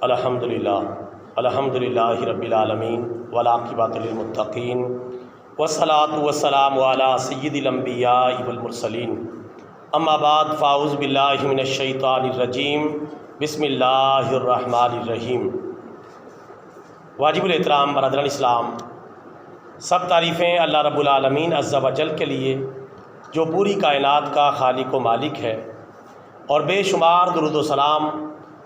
الحمدللہ رب العالمین والعاقبۃ للمتقین والصلاۃ والسلام علی سید الانبیاء والمرسلین اما بعد فاعوذ باللہ من الشیطان الرجیم بسم اللہ الرحمن الرحیم۔ واجب الاحترام برادران اسلام، سب تعریفیں اللہ رب العالمین عز و جل کے لیے جو پوری کائنات کا خالق و مالک ہے، اور بے شمار درود و سلام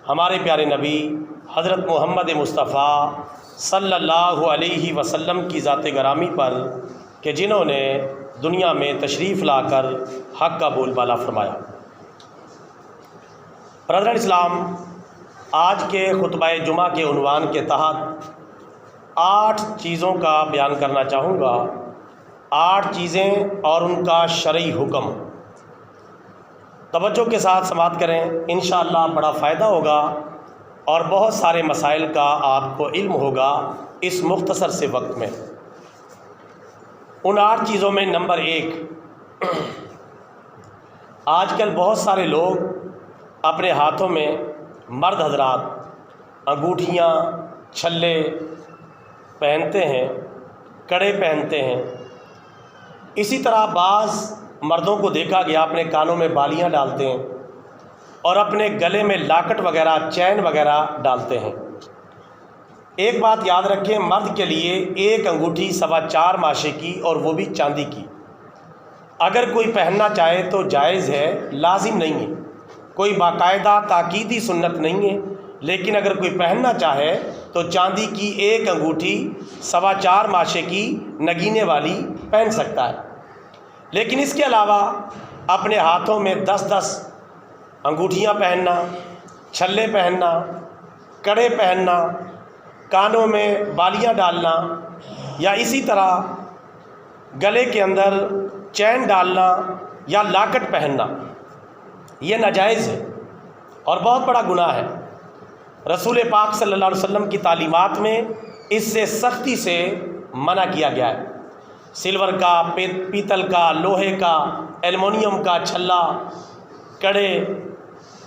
ہمارے پیارے نبی حضرت محمد مصطفیٰ صلی اللہ علیہ وسلم کی ذات گرامی پر کہ جنہوں نے دنیا میں تشریف لا کر حق کا بول بالا فرمایا۔ برادران اسلام، آج کے خطبہ جمعہ کے عنوان کے تحت 8 چیزوں کا بیان کرنا چاہوں گا۔ 8 چیزیں اور ان کا شرعی حکم۔ توجہ کے ساتھ سماعت کریں، انشاءاللہ بڑا فائدہ ہوگا اور بہت سارے مسائل کا آپ کو علم ہوگا اس مختصر سے وقت میں۔ ان 8 چیزوں میں نمبر 1، آج کل بہت سارے لوگ اپنے ہاتھوں میں مرد حضرات انگوٹھیاں، چھلے پہنتے ہیں، کڑے پہنتے ہیں۔ اسی طرح بعض مردوں کو دیکھا گیا اپنے کانوں میں بالیاں ڈالتے ہیں اور اپنے گلے میں لاکٹ وغیرہ، چین وغیرہ ڈالتے ہیں۔ ایک بات یاد رکھیں، مرد کے لیے ایک انگوٹھی 4.25 ماشے کی، اور وہ بھی چاندی کی۔ اگر کوئی پہننا چاہے تو جائز ہے، لازم نہیں ہے، کوئی باقاعدہ تاکیدی سنت نہیں ہے، لیکن اگر کوئی پہننا چاہے تو چاندی کی ایک انگوٹھی 4.25 ماشے کی نگینے والی پہن سکتا ہے۔ لیکن اس کے علاوہ اپنے ہاتھوں میں 10 انگوٹھیاں پہننا، چھلے پہننا، کڑے پہننا، کانوں میں بالیاں ڈالنا، یا اسی طرح گلے کے اندر چین ڈالنا یا لاکٹ پہننا، یہ ناجائز ہے اور بہت بڑا گناہ ہے۔ رسول پاک صلی اللہ علیہ وسلم کی تعلیمات میں اس سے سختی سے منع کیا گیا ہے۔ سلور کا، پیتل کا، لوہے کا، ایلومینیم کا چھلا، کڑے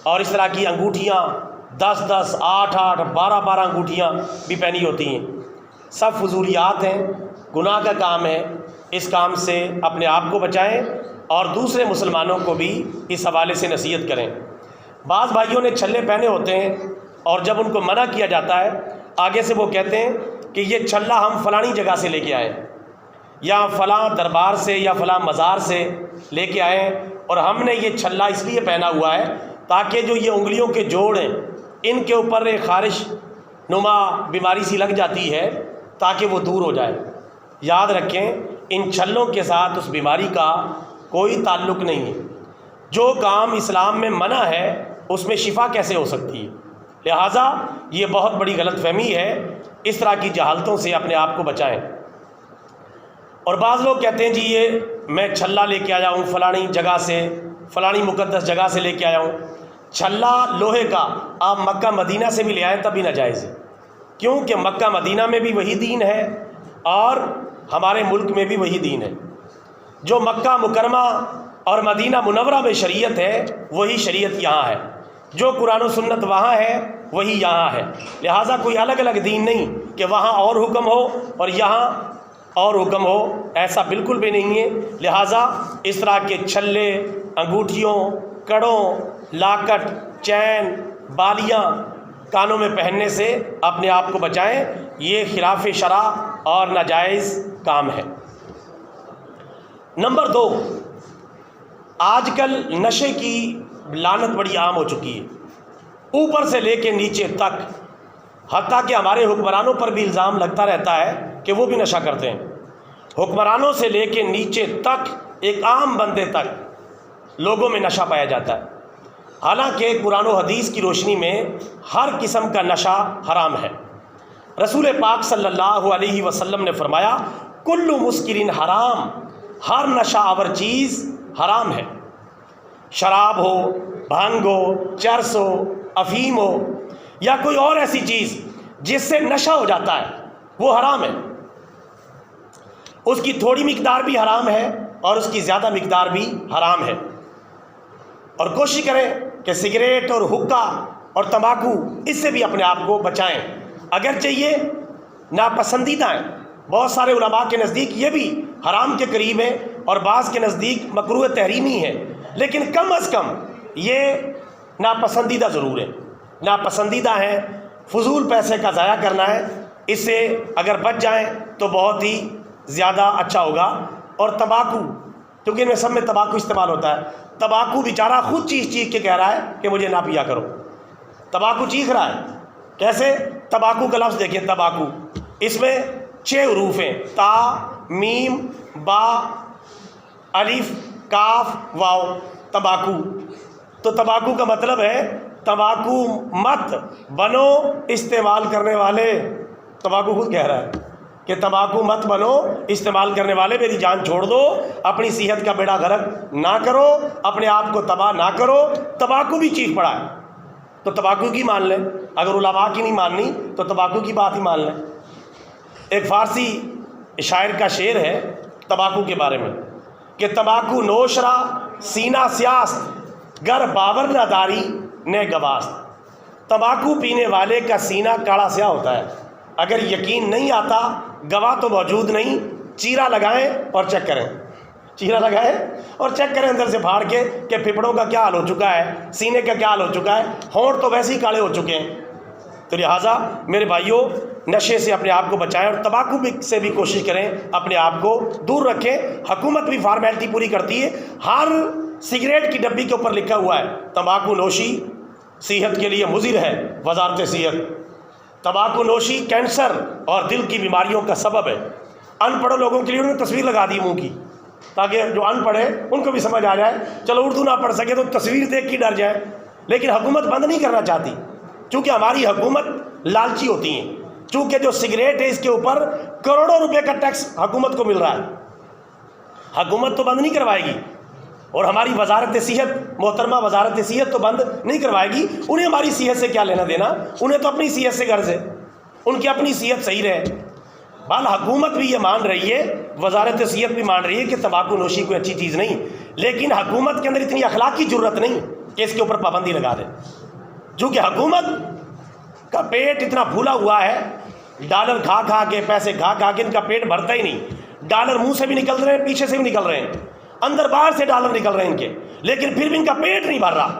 اور اس طرح کی انگوٹھیاں 10، 8، 12 انگوٹھیاں بھی پہنی ہوتی ہیں، سب فضولیات ہیں، گناہ کا کام ہے۔ اس کام سے اپنے آپ کو بچائیں اور دوسرے مسلمانوں کو بھی اس حوالے سے نصیحت کریں۔ بعض بھائیوں نے چھلے پہنے ہوتے ہیں اور جب ان کو منع کیا جاتا ہے، آگے سے وہ کہتے ہیں کہ یہ چھلا ہم فلانی جگہ سے لے کے آئے، یا فلاں دربار سے یا فلاں مزار سے لے کے آئے، اور ہم نے یہ چھلا اس لیے پہنا ہوا ہے تاکہ جو یہ انگلیوں کے جوڑ ہیں ان کے اوپر ایک خارش نما بیماری سی لگ جاتی ہے تاکہ وہ دور ہو جائے۔ یاد رکھیں، ان چھلوں کے ساتھ اس بیماری کا کوئی تعلق نہیں ہے۔ جو کام اسلام میں منع ہے اس میں شفا کیسے ہو سکتی ہے؟ لہٰذا یہ بہت بڑی غلط فہمی ہے۔ اس طرح کی جہالتوں سے اپنے آپ کو بچائیں۔ اور بعض لوگ کہتے ہیں جی یہ میں چھلا لے کے آیا ہوں فلانی جگہ سے، فلانی مقدس جگہ سے لے کے آیا ہوں۔ چھلا لوہے کا آپ مکہ مدینہ سے بھی لے آئیں تب بھی ناجائز ہے، کیونکہ مکہ مدینہ میں بھی وہی دین ہے اور ہمارے ملک میں بھی وہی دین ہے۔ جو مکہ مکرمہ اور مدینہ منورہ میں شریعت ہے وہی شریعت یہاں ہے، جو قرآن و سنت وہاں ہے وہی یہاں ہے۔ لہٰذا کوئی الگ الگ دین نہیں کہ وہاں اور حکم ہو اور یہاں اور حکم ہو، ایسا بالکل بھی نہیں ہے۔ لہٰذا اس طرح کے چھلے، انگوٹھیوں، کڑوں، لاکٹ، چین، بالیاں کانوں میں پہننے سے اپنے آپ کو بچائیں، یہ خلاف شرع اور ناجائز کام ہے۔ نمبر 2، آج کل نشے کی لعنت بڑی عام ہو چکی ہے، اوپر سے لے کے نیچے تک، حتیٰ کہ ہمارے حکمرانوں پر بھی الزام لگتا رہتا ہے کہ وہ بھی نشہ کرتے ہیں۔ حکمرانوں سے لے کے نیچے تک، ایک عام بندے تک لوگوں میں نشہ پایا جاتا ہے، حالانکہ قرآن و حدیث کی روشنی میں ہر قسم کا نشہ حرام ہے۔ رسول پاک صلی اللہ علیہ وسلم نے فرمایا، کل مسکرین حرام، ہر نشہ آور چیز حرام ہے۔ شراب ہو، بھنگ ہو، چرس ہو، افیم ہو، یا کوئی اور ایسی چیز جس سے نشہ ہو جاتا ہے وہ حرام ہے۔ اس کی تھوڑی مقدار بھی حرام ہے اور اس کی زیادہ مقدار بھی حرام ہے۔ اور کوشش کریں کہ سگریٹ اور حقہ اور تمباکو، اس سے بھی اپنے آپ کو بچائیں۔ اگرچہ یہ ناپسندیدہ ہیں، بہت سارے علماء کے نزدیک یہ بھی حرام کے قریب ہے اور بعض کے نزدیک مکروہ تحریمی ہے، لیکن کم از کم یہ ناپسندیدہ ضرور ہے، ناپسندیدہ ہیں، فضول پیسے کا ضائع کرنا ہے، اس سے اگر بچ جائیں تو بہت ہی زیادہ اچھا ہوگا۔ اور تمباکو، کیونکہ ان میں سب میں تمباکو استعمال ہوتا ہے، تمباکو بیچارہ خود چیخ چیخ کے کہہ رہا ہے کہ مجھے نہ پیا کرو، تمباکو چیخ رہا ہے۔ کیسے؟ تمباکو کا لفظ دیکھیں، تمباکو، اس میں 6 حروف ہیں، تا، میم، با، الف، کاف، واو، تمباکو۔ تو تمباکو کا مطلب ہے تمباکو مت بنو استعمال کرنے والے۔ تمباکو خود کہہ رہا ہے کہ تمباکو مت بنو استعمال کرنے والے، میری جان چھوڑ دو، اپنی صحت کا بیڑا غرق نہ کرو، اپنے آپ کو تباہ نہ کرو۔ تمباکو بھی چیخ پڑا ہے، تو تمباکو کی مان لیں، اگر علماء کی نہیں ماننی تو تمباکو کی بات ہی مان لیں۔ ایک فارسی شاعر کا شعر ہے تمباکو کے بارے میں کہ تمباکو نوش را سینہ سیاست، گر باور نہ داری نے گواست۔ تمباکو پینے والے کا سینہ کاڑا سیاہ ہوتا ہے، اگر یقین نہیں آتا، گواہ تو موجود نہیں، چیرا لگائیں اور چیک کریں، چیرا لگائیں اور چیک کریں اندر سے پھاڑ کے کہ پھپڑوں کا کیا حال ہو چکا ہے، سینے کا کیا حال ہو چکا ہے، ہونٹ تو ویسے ہی کالے ہو چکے ہیں۔ تو لہٰذا میرے بھائیوں، نشے سے اپنے آپ کو بچائیں اور تمباکو سے بھی کوشش کریں اپنے آپ کو دور رکھیں۔ حکومت بھی فارمیلٹی پوری کرتی ہے، ہر سگریٹ کی ڈبی کے اوپر لکھا ہوا ہے تمباکو نوشی صحت کے لیے مضر ہے، وزارت صحت۔ تمباکو نوشی کینسر اور دل کی بیماریوں کا سبب ہے۔ ان پڑھ لوگوں کے لیے انہوں نے تصویر لگا دی منہ کی، تاکہ جو ان پڑھ ہیں ان کو بھی سمجھ آ جائے، چلو اردو نہ پڑھ سکے تو تصویر دیکھ کے ڈر جائے۔ لیکن حکومت بند نہیں کرنا چاہتی، چونکہ ہماری حکومت لالچی ہوتی ہیں، چونکہ جو سگریٹ ہے اس کے اوپر کروڑوں روپے کا ٹیکس حکومت کو مل رہا ہے، حکومت تو بند نہیں کروائے گی، اور ہماری وزارت صحت، محترمہ وزارت صحت تو بند نہیں کروائے گی۔ انہیں ہماری صحت سے کیا لینا دینا، انہیں تو اپنی صحت سے غرض ہے، ان کی اپنی صحت صحیح رہے۔ بال حکومت بھی یہ مان رہی ہے، وزارت صحت بھی مان رہی ہے کہ تمباکو نوشی کوئی اچھی چیز نہیں، لیکن حکومت کے اندر اتنی اخلاقی جرت نہیں کہ اس کے اوپر پابندی لگا دے، چونکہ حکومت کا پیٹ اتنا پھولا ہوا ہے، ڈالر کھا کھا کے، پیسے کھا کھا کے ان کا پیٹ بھرتا ہی نہیں۔ ڈالر منہ سے بھی نکل رہے ہیں، پیچھے سے بھی نکل رہے ہیں، اندر باہر سے ڈالر نکل رہے ہیں ان کے، لیکن پھر بھی ان کا پیٹ نہیں بھر رہا،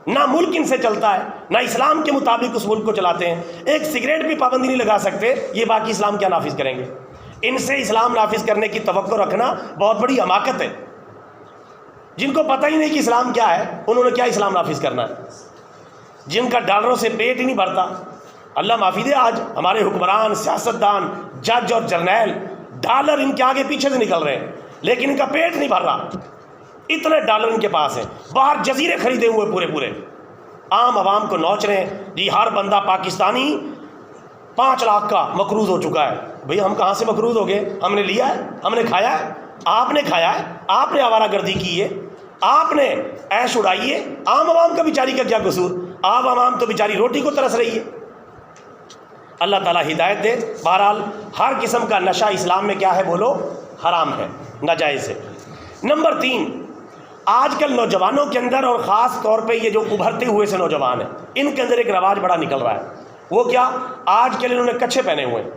نہ ملک ان سے چلتا ہے، نہ اسلام کے مطابق اس ملک کو چلاتے ہیں۔ ایک سگریٹ بھی پابندی نہیں لگا سکتے، یہ باقی اسلام کیا نافذ کریں گے؟ ان سے اسلام نافذ کرنے کی توقع رکھنا بہت بڑی حماقت ہے۔ جن کو پتہ ہی نہیں کہ اسلام کیا ہے، انہوں نے کیا اسلام نافذ کرنا ہے؟ جن کا ڈالروں سے پیٹ ہی نہیں بھرتا، اللہ معافی دے، آج ہمارے حکمران، سیاستدان، جج اور جرنیل، ڈالر ان کے آگے پیچھے سے نکل رہے ہیں، لیکن ان کا پیٹ نہیں بھر رہا، اتنے ڈالر ان کے پاس ہیں، باہر جزیرے خریدے ہوئے پورے پورے، عام عوام کو نوچ رہے ہیں۔ جی ہر بندہ پاکستانی 5 لاکھ کا مقروض ہو چکا ہے۔ بھئی ہم کہاں سے مقروض ہو گئے؟ ہم نے لیا ہے، ہم نے کھایا ہے، آپ نے کھایا ہے، آپ نے آوارہ گردی کی ہے، آپ نے عیش اڑائی ہے، عام عوام کا بیچاری کا کیا قصور؟ عام عوام تو بیچاری روٹی کو ترس رہی ہے۔ اللہ تعالیٰ ہدایت دے۔ بہرحال ہر قسم کا نشہ اسلام میں کیا ہے بولو؟ حرام ہے، ناجائز ہے۔ نمبر 3، آج کل نوجوانوں کے اندر، اور خاص طور پہ یہ جو ابھرتے ہوئے سے نوجوان ہیں، ان کے اندر ایک رواج بڑا نکل رہا ہے۔ وہ کیا؟ آج کل انہوں نے کچھے پہنے ہوئے ہیں،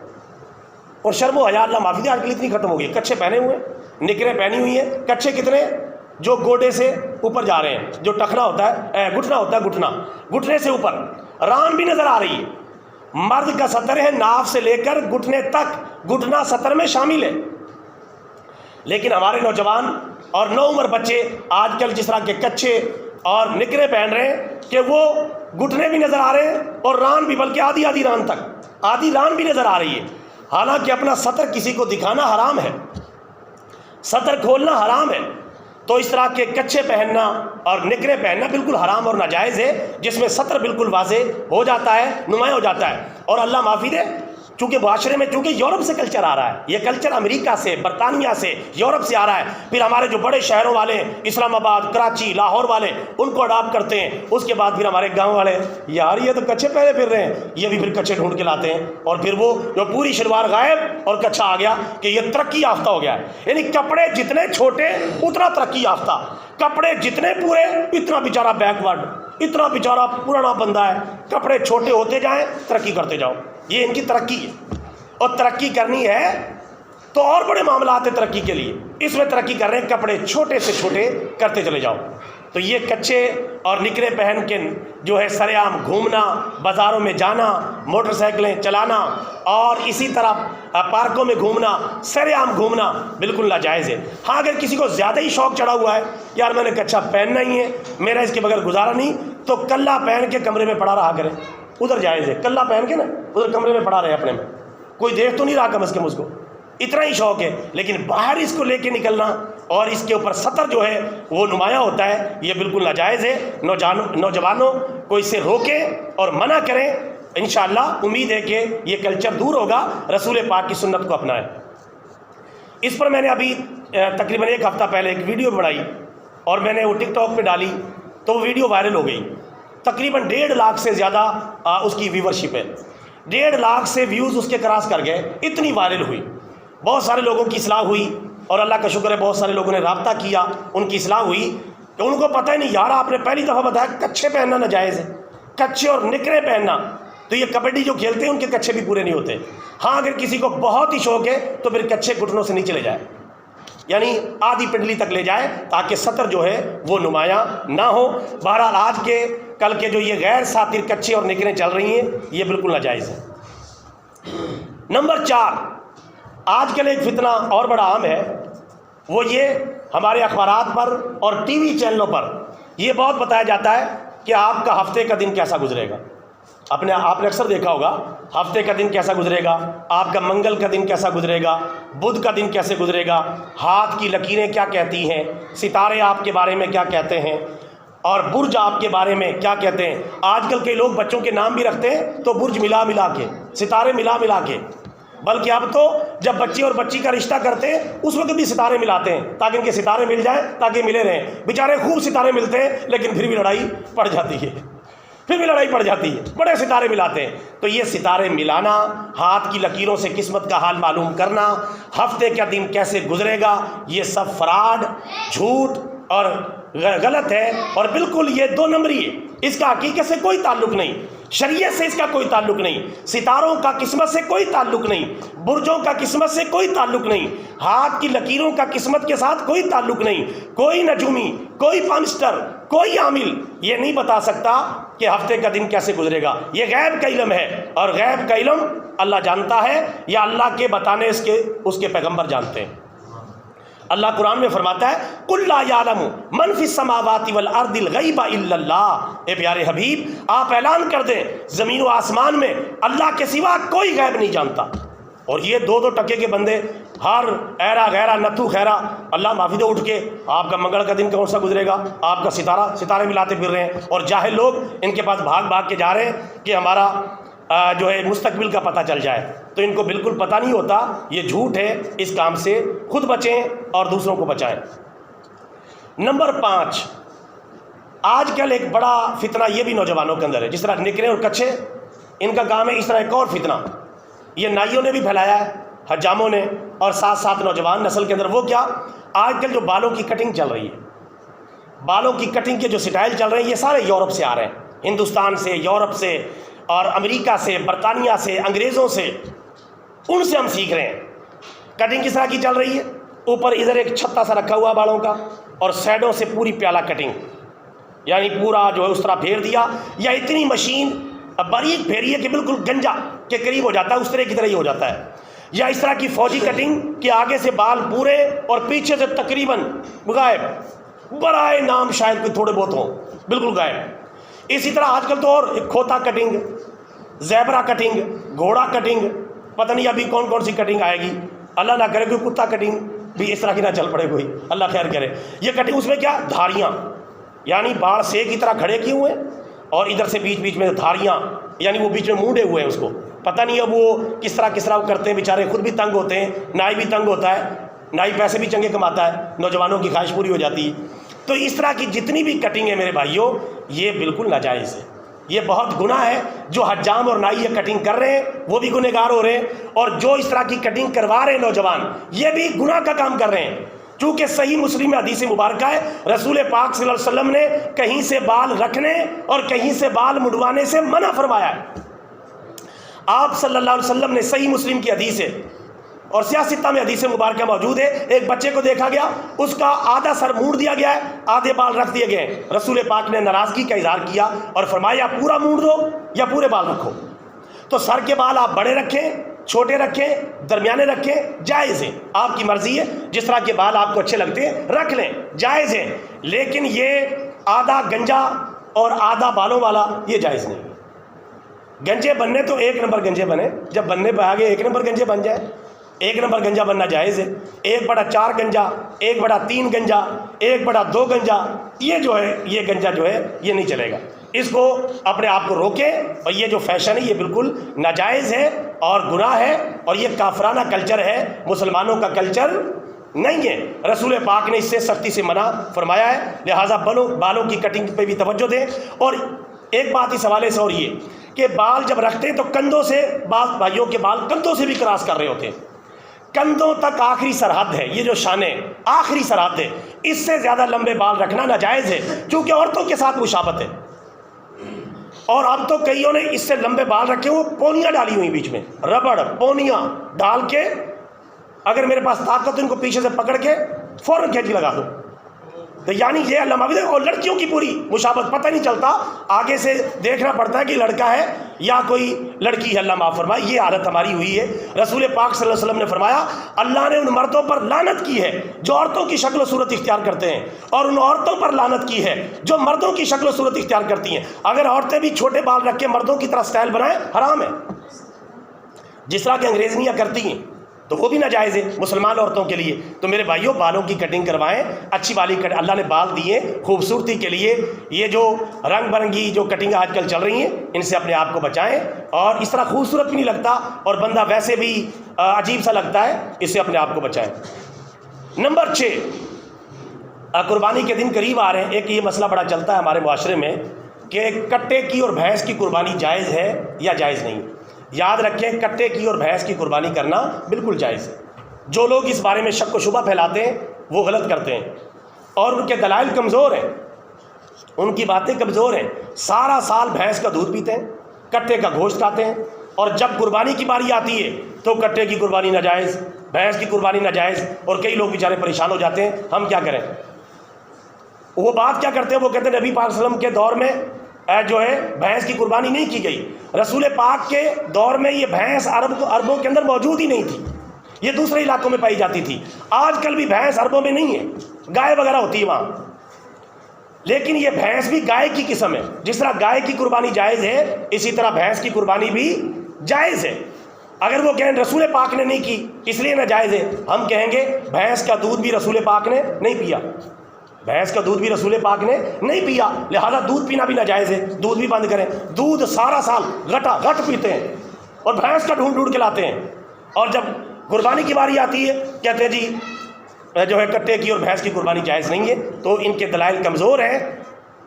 اور شرم و حیا اللہ معافی دے آج کل اتنی ختم ہو گئی، کچھے پہنے ہوئے ہیں، نکریں پہنی ہوئی ہیں۔ کچھے کتنے؟ جو گوڈے سے اوپر جا رہے ہیں، جو ٹخنا ہوتا ہے، گھٹنا ہوتا ہے، گھٹنے سے اوپر ران بھی نظر آ رہی ہے۔ مرد کا سطر ہے ناف سے لے کر گھٹنے تک، گھٹنا سطر میں شامل ہے، لیکن ہمارے نوجوان اور نوعمر بچے آج کل جس طرح کے کچھے اور نکرے پہن رہے ہیں کہ وہ گھٹنے بھی نظر آ رہے ہیں اور ران بھی، بلکہ آدھی ران تک، آدھی ران بھی نظر آ رہی ہے۔ حالانکہ اپنا سطر کسی کو دکھانا حرام ہے، سطر کھولنا حرام ہے، تو اس طرح کے کچھے پہننا اور نکرے پہننا بالکل حرام اور ناجائز ہے، جس میں سطر بالکل واضح ہو جاتا ہے، نمایاں ہو جاتا ہے۔ اور اللہ معافی دے، چونکہ معاشرے میں چونکہ یورپ سے کلچر آ رہا ہے، یہ کلچر امریکہ سے، برطانیہ سے، یورپ سے آ رہا ہے، پھر ہمارے جو بڑے شہروں والے، اسلام آباد، کراچی، لاہور والے، ان کو اڈاپٹ کرتے ہیں، اس کے بعد پھر ہمارے گاؤں والے، یار یہ تو کچھے پہنے پھر رہے ہیں، یہ بھی پھر کچھے ڈھونڈ کے لاتے ہیں، اور پھر وہ جو پوری شلوار غائب اور کچھا آ گیا کہ یہ ترقی یافتہ ہو گیا ہے۔ یعنی کپڑے جتنے چھوٹے اتنا ترقی یافتہ، کپڑے جتنے پورے اتنا بیچارہ بیکورڈ۔ اتنا بیچارہ پرانا بندہ ہے، کپڑے چھوٹے ہوتے جائیں، ترقی کرتے جاؤ، یہ ان کی ترقی ہے۔ اور ترقی کرنی ہے تو اور بڑے معاملات ہیں ترقی کے لیے، اس میں ترقی کر رہے ہیں، کپڑے چھوٹے سے چھوٹے کرتے چلے جاؤ۔ تو یہ کچے اور نکرے پہن کے جو ہے سر عام گھومنا، بازاروں میں جانا، موٹر سائیکلیں چلانا اور اسی طرح پارکوں میں گھومنا، سر عام گھومنا بالکل ناجائز ہے۔ ہاں اگر کسی کو زیادہ ہی شوق چڑھا ہوا ہے، یار میں نے کچا پہننا ہی ہے، میرا اس کے بغیر گزارا نہیں، تو کلہ پہن کے کمرے میں پڑا رہا کرے، ادھر جائز ہے۔ کلہ پہن کے نا ادھر کمرے میں پڑا رہے اپنے میں، کوئی دیکھ تو نہیں رہا کم از کم اس کو، اتنا ہی شوق ہے۔ لیکن باہر اس کو لے کے نکلنا اور اس کے اوپر سطر جو ہے وہ نمایاں ہوتا ہے، یہ بالکل ناجائز ہے۔ نوجوانوں کو اس سے روکیں اور منع کریں، انشاءاللہ امید ہے کہ یہ کلچر دور ہوگا، رسول پاک کی سنت کو اپنائیں۔ اس پر میں نے ابھی تقریباً 1 ہفتہ پہلے ایک ویڈیو بنائی اور میں نے وہ ٹک ٹاک پہ ڈالی، تو وہ ویڈیو وائرل ہو گئی، تقریباً 1.5 لاکھ سے زیادہ اس کی ویورشپ ہے، 1.5 لاکھ سے ویوز اس کے کراس کر گئے، اتنی وائرل ہوئی، بہت سارے لوگوں کی اصلاح ہوئی، اور اللہ کا شکر ہے بہت سارے لوگوں نے رابطہ کیا، ان کی اصلاح ہوئی۔ تو ان کو پتہ ہی نہیں، یار آپ نے پہلی دفعہ بتایا کچھے پہننا ناجائز ہے، کچھے اور نکرے پہننا، تو یہ کبڈی جو کھیلتے ہیں ان کے کچھے بھی پورے نہیں ہوتے۔ ہاں اگر کسی کو بہت ہی شوق ہے تو پھر کچھے گھٹنوں سے نیچے لے جائے، یعنی آدھی پنڈلی تک لے جائے، تاکہ سطر جو ہے وہ نمایاں نہ ہو۔ بہرحال آج کے کل کے جو یہ غیر ساتر کچھے اور نکریں چل رہی ہیں، یہ بالکل ناجائز ہے۔ نمبر 4، آج کل ایک فتنہ اور بڑا عام ہے، وہ یہ ہمارے اخبارات پر اور ٹی وی چینلوں پر یہ بہت بتایا جاتا ہے کہ آپ کا ہفتے کا دن کیسا گزرے گا۔ آپ نے اکثر دیکھا ہوگا، ہفتے کا دن کیسا گزرے گا، آپ کا منگل کا دن کیسا گزرے گا، بدھ کا دن کیسے گزرے گا، ہاتھ کی لکیریں کیا کہتی ہیں، ستارے آپ کے بارے میں کیا کہتے ہیں، اور برج آپ کے بارے میں کیا کہتے ہیں۔ آج کل کے لوگ بچوں کے نام بھی رکھتے ہیں تو برج ملا ملا کے، ستارے ملا ملا کے، بلکہ اب تو جب بچی اور بچی کا رشتہ کرتے ہیں اس وقت بھی ستارے ملاتے ہیں، تاکہ ان کے ستارے مل جائیں، تاکہ ملے رہیں۔ بیچارے خوب ستارے ملتے ہیں لیکن پھر بھی لڑائی پڑ جاتی ہے، بڑے ستارے ملاتے ہیں۔ تو یہ ستارے ملانا، ہاتھ کی لکیروں سے قسمت کا حال معلوم کرنا، ہفتے کا دن کیسے گزرے گا، یہ سب فراڈ، جھوٹ اور غلط ہے، اور بالکل یہ 2 نمبری ہے، اس کا حقیقت سے کوئی تعلق نہیں، شریعت سے اس کا کوئی تعلق نہیں، ستاروں کا قسمت سے کوئی تعلق نہیں، برجوں کا قسمت سے کوئی تعلق نہیں، ہاتھ کی لکیروں کا قسمت کے ساتھ کوئی تعلق نہیں۔ کوئی نجومی، کوئی پامسٹر، کوئی عامل یہ نہیں بتا سکتا کہ ہفتے کا دن کیسے گزرے گا، یہ غیب کا علم ہے، اور غیب کا علم اللہ جانتا ہے یا اللہ کے بتانے اس کے پیغمبر جانتے ہیں۔ اللہ قرآن میں فرماتا ہے قُلْ لَا يَعْلَمُ مَنْ فِي السَّمَاوَاتِ وَالْأَرْضِ الْغَيْبَ إِلَّا اللَّهُ۔ اے پیارے حبیب، آپ اعلان کر دیں زمین و آسمان میں اللہ کے سوا کوئی غیب نہیں جانتا۔ اور یہ 2 ٹکے کے بندے ہر ایرا غیرہ نتھو خیرہ، اللہ معافی دو، اٹھ کے آپ کا منگل کا دن کون سا گزرے گا، آپ کا ستارے ملاتے پھر رہے ہیں، اور جاہل لوگ ان کے پاس بھاگ بھاگ کے جا رہے ہیں کہ ہمارا جو ہے مستقبل کا پتہ چل جائے، تو ان کو بالکل پتہ نہیں ہوتا، یہ جھوٹ ہے، اس کام سے خود بچیں اور دوسروں کو بچائیں۔ نمبر 5، آج کل ایک بڑا فتنہ یہ بھی نوجوانوں کے اندر ہے، جس طرح نکرے اور کچھے ان کا کام ہے، اس طرح ایک اور فتنہ یہ نائیوں نے بھی پھیلایا ہے، حجاموں نے، اور ساتھ ساتھ نوجوان نسل کے اندر۔ وہ کیا، آج کل جو بالوں کی کٹنگ چل رہی ہے، بالوں کی کٹنگ کے جو سٹائل چل رہے ہیں، یہ سارے یورپ سے آ رہے ہیں، ہندوستان سے، یورپ سے اور امریکہ سے، برطانیہ سے، انگریزوں سے، ان سے ہم سیکھ رہے ہیں۔ کٹنگ کس طرح کی چل رہی ہے، اوپر ادھر ایک چھتا سا رکھا ہوا بالوں کا، اور سائڈوں سے پوری پیالہ کٹنگ، یعنی پورا جو ہے اس طرح پھیر دیا، یا اتنی مشین باریک پھیری ہے کہ بالکل گنجا کے قریب ہو جاتا ہے، اس طرح کی طرح ہی ہو جاتا ہے، یا اس طرح کی فوجی کٹنگ کہ آگے سے بال پورے اور پیچھے سے تقریباً غائب، برائے نام شاید کوئی تھوڑے بہت ہوں، بالکل غائب۔ اسی طرح آج کل تو اور کھوتا کٹنگ، زیبرا کٹنگ، گھوڑا کٹنگ، پتہ نہیں ابھی کون کون سی کٹنگ آئے گی، اللہ نہ کرے کوئی کتا کٹنگ بھی اس طرح کی نہ چل پڑے کوئی، اللہ خیر کرے۔ یہ کٹنگ، اس میں کیا دھاریاں، یعنی باڑ سے کی طرح کھڑے کیے ہوئے ہیں، اور ادھر سے بیچ بیچ میں دھاریاں، یعنی وہ بیچ میں مونڈے ہوئے ہیں، اس کو پتہ نہیں اب وہ کس طرح کرتے ہیں، بیچارے خود بھی تنگ ہوتے ہیں، نائی بھی تنگ ہوتا ہے، نائی پیسے بھی چنگے کماتا ہے، نوجوانوں کی خواہش پوری ہو جاتی ہے۔ تو اس طرح کی جتنی بھی کٹنگ ہے میرے بھائیوں، یہ بالکل ناجائز ہے، یہ بہت گناہ ہے۔ جو حجام اور نائی یہ کٹنگ کر رہے ہیں وہ بھی گنہگار ہو رہے ہیں، اور جو اس طرح کی کٹنگ کروا رہے ہیں نوجوان، یہ بھی گناہ کا کام کر رہے ہیں۔ چونکہ صحیح مسلم میں حدیث مبارکہ ہے، رسول پاک صلی اللہ علیہ وسلم نے کہیں سے بال رکھنے اور کہیں سے بال مڈوانے سے منع فرمایا ہے۔ آپ صلی اللہ علیہ وسلم نے، صحیح مسلم کی حدیث ہے اور سیاستہ میں حدیث مبارکہ موجود ہے، ایک بچے کو دیکھا گیا، اس کا آدھا سر موڑ دیا گیا ہے، آدھے بال رکھ دیے گئے ہیں۔ رسول پاک نے ناراضگی کا اظہار کیا اور فرمایا پورا موڑ دو یا پورے بال رکھو۔ تو سر کے بال آپ بڑے رکھیں، چھوٹے رکھیں، درمیانے رکھیں، جائز ہے، آپ کی مرضی ہے، جس طرح کے بال آپ کو اچھے لگتے ہیں رکھ لیں، جائز ہے۔ لیکن یہ آدھا گنجا اور آدھا بالوں والا یہ جائز نہیں ہے۔ گنجے بننے تو 1 نمبر گنجے بنے، جب بننے پہ آگے 1 نمبر گنجے بن جائے، 1 نمبر گنجا بننا جائز ہے۔ 1/4 گنجا، 1/3 گنجا، 1/2 گنجا، یہ جو ہے یہ گنجا جو ہے یہ نہیں چلے گا۔ اس کو اپنے آپ کو روکیں، اور یہ جو فیشن ہے یہ بالکل ناجائز ہے اور گناہ ہے، اور یہ کافرانہ کلچر ہے، مسلمانوں کا کلچر نہیں ہے۔ رسول پاک نے اس سے سختی سے منع فرمایا ہے، لہٰذا بالوں کی کٹنگ پہ بھی توجہ دیں۔ اور ایک بات اس حوالے سے اور یہ کہ بال جب رکھتے ہیں تو کندھوں سے، بعض بھائیوں کے بال کندھوں سے بھی کراس کر رہے ہوتے ہیں، کندھوں تک آخری سرحد ہے، یہ جو شانے آخری سرحد ہے، اس سے زیادہ لمبے بال رکھنا ناجائز ہے، کیونکہ عورتوں کے ساتھ مشابہت ہے۔ اور اب تو کئیوں نے اس سے لمبے بال رکھے، وہ پونیاں ڈالی ہوئی بیچ میں، ربڑ پونیاں ڈال کے، اگر میرے پاس طاقت تو ان کو پیچھے سے پکڑ کے فوراً کھینچ کے لگا دو۔ تو یعنی یہ علامہ بھی، اور لڑکیوں کی پوری مشابہت، پتہ نہیں چلتا، آگے سے دیکھنا پڑتا ہے کہ لڑکا ہے یا کوئی لڑکی ہے، اللہ معاف فرمائے، یہ عادت ہماری ہوئی ہے۔ رسول پاک صلی اللہ علیہ وسلم نے فرمایا اللہ نے ان مردوں پر لعنت کی ہے جو عورتوں کی شکل و صورت اختیار کرتے ہیں، اور ان عورتوں پر لعنت کی ہے جو مردوں کی شکل و صورت اختیار کرتی ہیں۔ اگر عورتیں بھی چھوٹے بال رکھ کے مردوں کی طرح سٹائل بنائیں، حرام ہے، جس طرح کہ انگریزنیاں کرتی ہیں، تو وہ بھی ناجائز ہے مسلمان عورتوں کے لیے۔ تو میرے بھائیوں، بالوں کی کٹنگ کروائیں، اچھی والی اللہ نے بال دیے خوبصورتی کے لیے۔ یہ جو رنگ برنگی جو کٹنگ آج کل چل رہی ہیں، ان سے اپنے آپ کو بچائیں، اور اس طرح خوبصورت بھی نہیں لگتا اور بندہ ویسے بھی عجیب سا لگتا ہے، اس سے اپنے آپ کو بچائیں۔ نمبر 6، قربانی کے دن قریب آ رہے ہیں۔ ایک یہ مسئلہ بڑا چلتا ہے ہمارے معاشرے میں کہ کٹے کی اور بھینس کی قربانی جائز ہے یا جائز نہیں۔ یاد رکھیں، کٹے کی اور بھینس کی قربانی کرنا بالکل جائز ہے۔ جو لوگ اس بارے میں شک و شبہ پھیلاتے ہیں وہ غلط کرتے ہیں، اور ان کے دلائل کمزور ہیں، ان کی باتیں کمزور ہیں۔ سارا سال بھینس کا دودھ پیتے ہیں، کٹے کا گوشت کھاتے ہیں، اور جب قربانی کی باری آتی ہے تو کٹے کی قربانی ناجائز، بھینس کی قربانی ناجائز، اور کئی لوگ بیچارے پریشان ہو جاتے ہیں۔ ہم کیا کریں؟ وہ بات کیا کرتے ہیں؟ وہ کہتے ہیں نبی پاک صلی اللہ علیہ وسلم کے دور میں جو ہے بھینس کی قربانی نہیں کی گئی، رسول پاک کے دور میں یہ بھینس عربوں کے اندر موجود ہی نہیں تھی، یہ دوسرے علاقوں میں پائی جاتی تھی۔ آج کل بھی بھینس عربوں میں نہیں ہے، گائے وغیرہ ہوتی ہے وہاں، لیکن یہ بھینس بھی گائے کی قسم ہے۔ جس طرح گائے کی قربانی جائز ہے، اسی طرح بھینس کی قربانی بھی جائز ہے۔ اگر وہ کہیں رسول پاک نے نہیں کی اس لیے ناجائز ہے، ہم کہیں گے بھینس کا دودھ بھی رسول پاک نے نہیں پیا، بھینس کا دودھ بھی رسول پاک نے نہیں پیا، لہذا دودھ پینا بھی ناجائز ہے، دودھ بھی بند کریں۔ دودھ سارا سال گھٹا گھٹ پیتے ہیں اور بھینس کا ڈھونڈ ڈھونڈ کے لاتے ہیں، اور جب قربانی کی باری آتی ہے کہتے ہیں جی جو ہے کٹے کی اور بھینس کی قربانی جائز نہیں ہے۔ تو ان کے دلائل کمزور ہیں،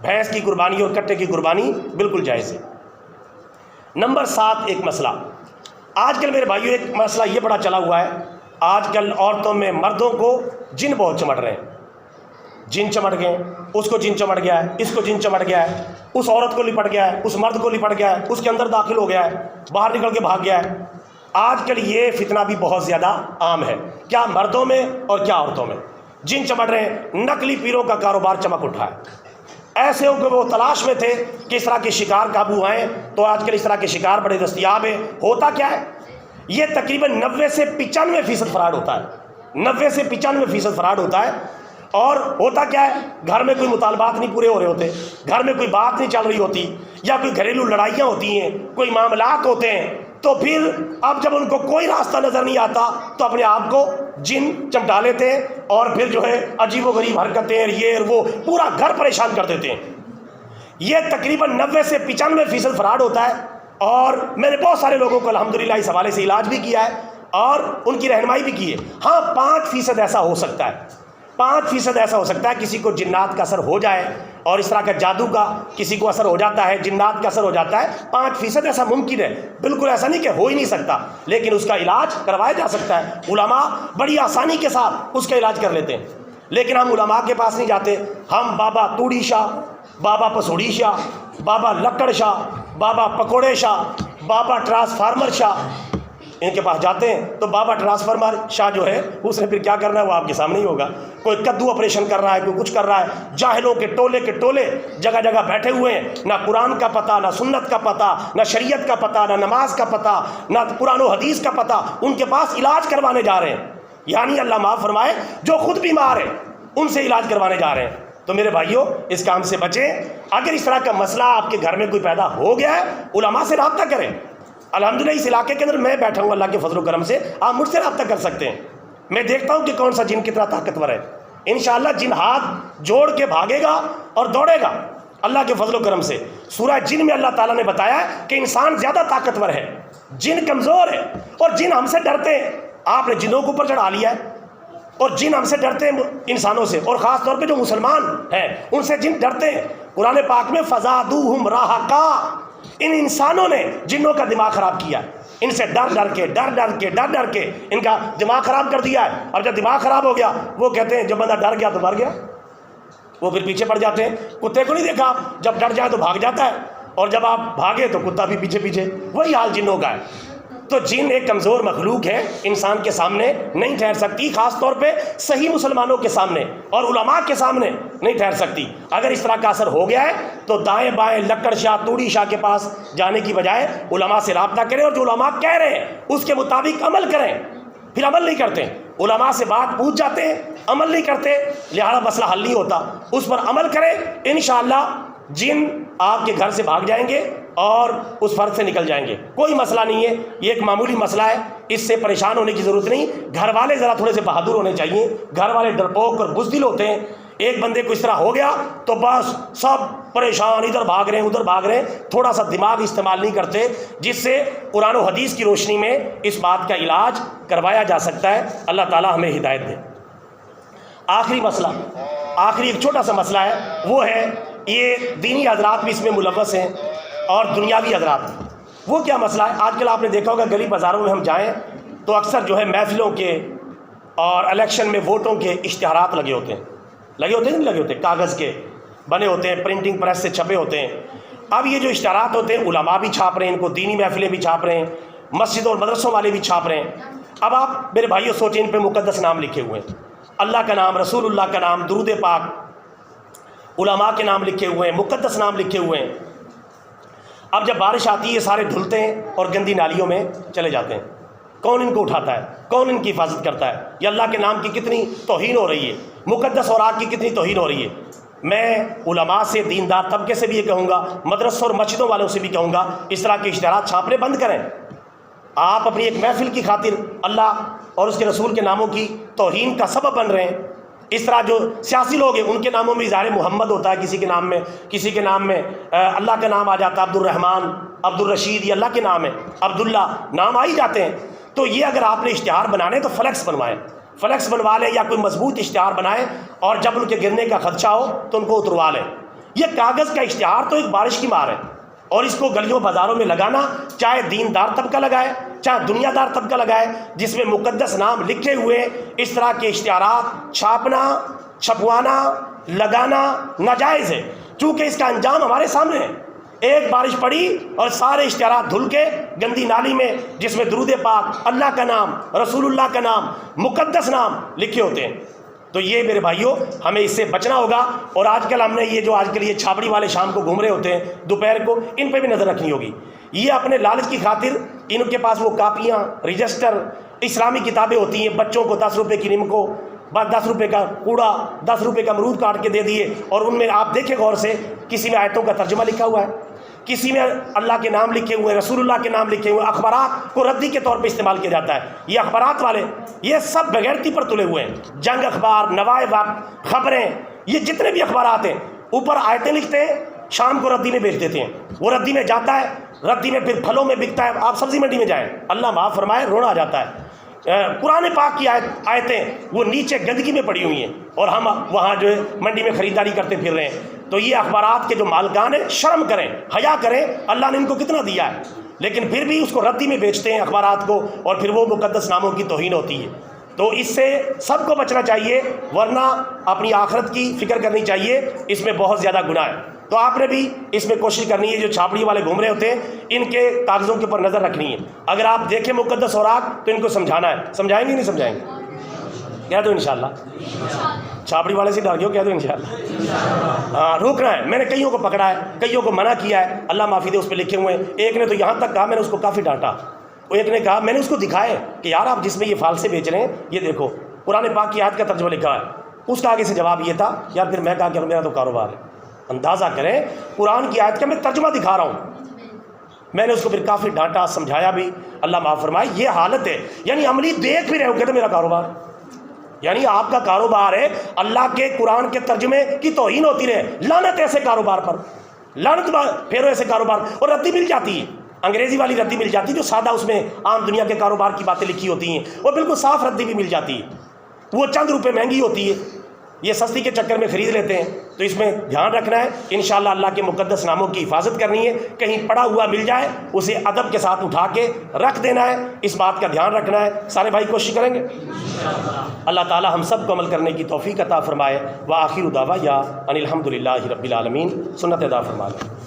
بھینس کی قربانی اور کٹے کی قربانی بالکل جائز ہے۔ نمبر 7، ایک مسئلہ آج کل میرے بھائیوں، ایک مسئلہ یہ بڑا چلا ہوا ہے، آج کل عورتوں میں مردوں کو جن بہت چمٹ رہے ہیں، جن چمٹ گئے، اس کو جن چمٹ گیا ہے، اس کو جن چمٹ گیا ہے، اس عورت کو لپٹ گیا ہے، اس مرد کو لپٹ گیا ہے، اس کے اندر داخل ہو گیا ہے، باہر نکل کے بھاگ گیا ہے۔ آج کل یہ فتنہ بھی بہت زیادہ عام ہے، کیا مردوں میں اور کیا عورتوں میں، جن چمٹ رہے ہیں۔ نقلی پیروں کا کاروبار چمک اٹھا ہے، ایسے ہو کہ وہ تلاش میں تھے کہ اس طرح کے شکار قابو آئیں، تو آج کل اس طرح کے شکار بڑے دستیاب ہیں۔ ہوتا کیا ہے؟ یہ تقریباً 90 سے 95% فراڈ ہوتا ہے، 90 سے 95% فراڈ ہوتا ہے۔ اور ہوتا کیا ہے؟ گھر میں کوئی مطالبات نہیں پورے ہو رہے ہوتے، گھر میں کوئی بات نہیں چل رہی ہوتی، یا کوئی گھریلو لڑائیاں ہوتی ہیں، کوئی معاملات ہوتے ہیں، تو پھر اب جب ان کو کوئی راستہ نظر نہیں آتا تو اپنے آپ کو جن چمٹا لیتے ہیں، اور پھر جو ہے عجیب و غریب حرکتیں، یہ وہ پورا گھر پریشان کر دیتے ہیں۔ یہ تقریباً 90 سے 95% فراڈ ہوتا ہے، اور میں نے بہت سارے لوگوں کو الحمدللہ اس حوالے سے علاج بھی کیا ہے اور ان کی رہنمائی بھی کی ہے۔ ہاں 5% ایسا ہو سکتا ہے، 5% ایسا ہو سکتا ہے کسی کو جنات کا اثر ہو جائے، اور اس طرح کا جادو کا کسی کو اثر ہو جاتا ہے، جنات کا اثر ہو جاتا ہے، 5% ایسا ممکن ہے، بالکل ایسا نہیں کہ ہو ہی نہیں سکتا، لیکن اس کا علاج کروایا جا سکتا ہے۔ علماء بڑی آسانی کے ساتھ اس کا علاج کر لیتے ہیں۔ لیکن ہم علماء کے پاس نہیں جاتے، ہم بابا توڑی شاہ، بابا پسوڑی شاہ، بابا لکڑ شاہ، بابا پکوڑے شاہ، بابا ٹرانسفارمر شاہ، ان کے پاس جاتے ہیں تو بابا ٹرانسفارمر شاہ جو ہے اس نے پھر کیا کرنا ہے وہ آپ کے سامنے ہی ہوگا. کوئی کدو آپریشن کر رہا ہے، کوئی کچھ کر رہا ہے، جاہلوں کے ٹولے جگہ جگہ بیٹھے ہوئے ہیں، نہ قرآن کا پتہ، نہ سنت کا پتہ، نہ شریعت کا پتہ، نہ نماز کا پتہ، نہ قرآن و حدیث کا پتہ، ان کے پاس علاج کروانے جا رہے ہیں. یعنی اللہ معاف فرمائے جو خود بیمار ہیں ان سے علاج کروانے جا رہے ہیں. تو میرے بھائیوں اس کام سے بچیں. اگر اس طرح کا مسئلہ آپ کے گھر میں کوئی پیدا ہو گیا ہے، علماء سے رابطہ کریں. الحمدللہ اس علاقے کے اندر میں بیٹھا ہوں، اللہ کے فضل و کرم سے آپ مجھ سے رابطہ کر سکتے ہیں. میں دیکھتا ہوں کہ کون سا جن کتنا طاقتور ہے. انشاءاللہ جن ہاتھ جوڑ کے بھاگے گا اور دوڑے گا اللہ کے فضل و کرم سے. سورہ جن میں اللہ تعالیٰ نے بتایا کہ انسان زیادہ طاقتور ہے، جن کمزور ہے، اور جن ہم سے ڈرتے ہیں. آپ نے جنوں کو اوپر چڑھا لیا ہے اور جن ہم سے ڈرتے ہیں انسانوں سے، اور خاص طور پہ جو مسلمان ہیں ان سے جن ڈرتے ہیں. قرآن پاک میں فزادوہم رہقا، ان انسانوں نے جنوں کا دماغ خراب کیا، ان سے ڈر ڈر کے ان کا دماغ خراب کر دیا ہے. اور جب دماغ خراب ہو گیا وہ کہتے ہیں جب بندہ ڈر گیا تو مر گیا، وہ پھر پیچھے پڑ جاتے ہیں. کتے کو نہیں دیکھا آپ، جب ڈر جائے تو بھاگ جاتا ہے، اور جب آپ بھاگے تو کتا بھی پیچھے. وہی حال جنوں کا ہے. تو جن ایک کمزور مخلوق ہے، انسان کے سامنے نہیں ٹھہر سکتی، خاص طور پہ صحیح مسلمانوں کے سامنے اور علماء کے سامنے نہیں ٹھہر سکتی. اگر اس طرح کا اثر ہو گیا ہے تو دائیں بائیں لکڑ شاہ توڑی شاہ کے پاس جانے کی بجائے علماء سے رابطہ کریں، اور جو علماء کہہ رہے ہیں اس کے مطابق عمل کریں. پھر عمل نہیں کرتے، علماء سے بات پوچھ جاتے ہیں، عمل نہیں کرتے، لہذا مسئلہ حل نہیں ہوتا. اس پر عمل کریں، انشاءاللہ جن آپ کے گھر سے بھاگ جائیں گے اور اس فرد سے نکل جائیں گے. کوئی مسئلہ نہیں ہے، یہ ایک معمولی مسئلہ ہے، اس سے پریشان ہونے کی ضرورت نہیں. گھر والے ذرا تھوڑے سے بہادر ہونے چاہیے. گھر والے ڈرپوک اور بزدل ہوتے ہیں. ایک بندے کو اس طرح ہو گیا تو بس سب پریشان، ادھر بھاگ رہے ہیں ادھر بھاگ رہے ہیں. تھوڑا سا دماغ استعمال نہیں کرتے جس سے قرآن و حدیث کی روشنی میں اس بات کا علاج کروایا جا سکتا ہے. اللہ تعالی ہمیں ہدایت دے. آخری مسئلہ، آخری ایک چھوٹا سا مسئلہ ہے، وہ ہے یہ دینی حضرات بھی اس میں ملوث ہیں اور دنیاوی حضرات. وہ کیا مسئلہ ہے؟ آج کل آپ نے دیکھا ہوگا گلی بازاروں میں ہم جائیں تو اکثر جو ہے محفلوں کے اور الیکشن میں ووٹوں کے اشتہارات لگے ہوتے ہیں نہیں لگے ہوتے، کاغذ کے بنے ہوتے ہیں، پرنٹنگ پریس سے چھپے ہوتے ہیں. اب یہ جو اشتہارات ہوتے ہیں علماء بھی چھاپ رہے ہیں، ان کو دینی محفلیں بھی چھاپ رہے ہیں، مسجدوں اور مدرسوں والے بھی چھاپ رہے ہیں. اب آپ میرے بھائیوں سوچیں، ان پہ مقدس نام لکھے ہوئے ہیں، اللہ کا نام، رسول اللہ کا نام، درود پاک، علماء کے نام لکھے ہوئے ہیں، مقدس نام لکھے ہوئے ہیں. اب جب بارش آتی ہے یہ سارے دھلتے ہیں اور گندی نالیوں میں چلے جاتے ہیں. کون ان کو اٹھاتا ہے؟ کون ان کی حفاظت کرتا ہے؟ یہ اللہ کے نام کی کتنی توہین ہو رہی ہے، مقدس اوراد کی کتنی توہین ہو رہی ہے. میں علماء سے، دیندار طبقے سے بھی یہ کہوں گا، مدرسوں اور مسجدوں والوں سے بھی کہوں گا، اس طرح کے اشتہارات چھاپنے بند کریں. آپ اپنی ایک محفل کی خاطر اللہ اور اس کے رسول کے ناموں کی توہین کا سبب بن رہے ہیں. اس طرح جو سیاسی لوگ ہیں ان کے ناموں میں اظہار محمد ہوتا ہے، کسی کے نام میں اللہ کا نام آ جاتا ہے، عبد الرحمن، عبد الرشید، یہ اللہ کے نام ہے، عبداللہ نام آ ہی جاتے ہیں. تو یہ اگر آپ نے اشتہار بنانے تو فلیکس بنوائیں، فلیکس بنوا لیں یا کوئی مضبوط اشتہار بنائیں، اور جب ان کے گرنے کا خدشہ ہو تو ان کو اتروا لیں. یہ کاغذ کا اشتہار تو ایک بارش کی مار ہے، اور اس کو گلیوں بازاروں میں لگانا، چاہے دیندار طبقہ لگائے چاہے دنیا دار طبقہ لگائے جس میں مقدس نام لکھے ہوئے، اس طرح کے اشتہارات چھاپنا، چھپوانا، لگانا ناجائز ہے، چونکہ اس کا انجام ہمارے سامنے ہے. ایک بارش پڑی اور سارے اشتہارات دھل کے گندی نالی میں، جس میں درود پاک، اللہ کا نام، رسول اللہ کا نام، مقدس نام لکھے ہوتے ہیں. تو یہ میرے بھائیوں ہمیں اس سے بچنا ہوگا. اور آج کل ہم نے یہ جو آج کل یہ چھاپڑی والے شام کو گھوم رہے ہوتے ہیں دوپہر کو، ان پہ بھی نظر رکھنی ہوگی. یہ اپنے لالچ کی خاطر ان کے پاس وہ کاپیاں، رجسٹر، اسلامی کتابیں ہوتی ہیں، بچوں کو 10 روپے کی نمکو، بس 10 روپے کا کوڑا، 10 روپے کا امرود کاٹ کے دے دیے، اور ان میں آپ دیکھیں غور سے، کسی میں آیتوں کا ترجمہ لکھا ہوا ہے، کسی میں اللہ کے نام لکھے ہوئے، رسول اللہ کے نام لکھے ہوئے. اخبارات کو ردی کے طور پہ استعمال کیا جاتا ہے. یہ اخبارات والے یہ سب بغیرتی پر تلے ہوئے ہیں. جنگ اخبار، نوائے وقت، خبریں، یہ جتنے بھی اخبارات ہیں اوپر آیتیں لکھتے ہیں، شام کو ردی میں بیچ دیتے ہیں. وہ ردی میں جاتا ہے، ردی میں پھر پھلوں میں بکتا ہے. آپ سبزی منڈی میں جائیں، اللہ معاف فرمائے، رونا آ جاتا ہے. قرآن پاک کی آیتیں وہ نیچے گندگی میں پڑی ہوئی ہیں، اور ہم وہاں جو ہے منڈی میں خریداری کرتے پھر رہے ہیں. تو یہ اخبارات کے جو مالکان ہیں شرم کریں، حیا کریں، اللہ نے ان کو کتنا دیا ہے، لیکن پھر بھی اس کو ردی میں بیچتے ہیں اخبارات کو، اور پھر وہ مقدس ناموں کی توہین ہوتی ہے. تو اس سے سب کو بچنا چاہیے، ورنہ اپنی آخرت کی فکر کرنی چاہیے، اس میں بہت زیادہ گناہ ہے۔ تو آپ نے بھی اس میں کوشش کرنی ہے، جو چھاپڑی والے گھوم رہے ہوتے ہیں ان کے کاغذوں کے اوپر نظر رکھنی ہے، اگر آپ دیکھیں مقدس اوراق تو ان کو سمجھانا ہے۔ سمجھائیں گے نہیں سمجھائیں گے؟ کہہ دو انشاءاللہ۔ چھاپڑی والے سے ڈر گئے ہو، کہہ دو انشاءاللہ۔ ہاں، روکنا ہے۔ میں نے کئیوں کو پکڑا ہے، کئیوں کو منع کیا ہے، اللہ معافی دے، اس پہ لکھے ہوئے ہیں۔ ایک نے تو یہاں تک کہا، میں نے اس کو کافی ڈانٹا، ایک نے کہا، میں نے اس کو دکھائے کہ یار آپ جس میں یہ فالسے بیچ رہے ہیں یہ دیکھو قرآن پاک کی آیت کا ترجمہ لکھا ہے۔ اس کا آگے سے جواب یہ تھا، یار پھر میں کہا کہ میرا تو کاروبار ہے۔ اندازہ کریں، قرآن کی آیت کا میں ترجمہ دکھا رہا ہوں۔ میں نے اس کو پھر کافی ڈانٹا، سمجھایا بھی، اللہ معاف فرمائے۔ یہ حالت ہے، یعنی عملی دیکھ بھی رہے ہو، کہتے میرا کاروبار، یعنی آپ کا کاروبار ہے اللہ کے قرآن کے ترجمے کی توہین ہوتی رہے۔ لعنت ایسے کاروبار پر، لعنت پھیرو ایسے کاروبار۔ اور ردی مل جاتی ہے، انگریزی والی ردی مل جاتی ہے، جو سادہ اس میں عام دنیا کے کاروبار کی باتیں لکھی ہوتی ہیں، اور بالکل صاف ردی بھی مل جاتی ہے، وہ چند روپے مہنگی ہوتی ہے، یہ سستی کے چکر میں خرید لیتے ہیں۔ تو اس میں دھیان رکھنا ہے، انشاءاللہ اللہ کے مقدس ناموں کی حفاظت کرنی ہے۔ کہیں پڑا ہوا مل جائے اسے ادب کے ساتھ اٹھا کے رکھ دینا ہے، اس بات کا دھیان رکھنا ہے۔ سارے بھائی کوشش کریں گے؟ اللہ تعالی ہم سب کو عمل کرنے کی توفیق عطا فرمائے۔ وآخر دعوانا ان الحمد للہ رب العالمین۔ سنت ادا فرمائے۔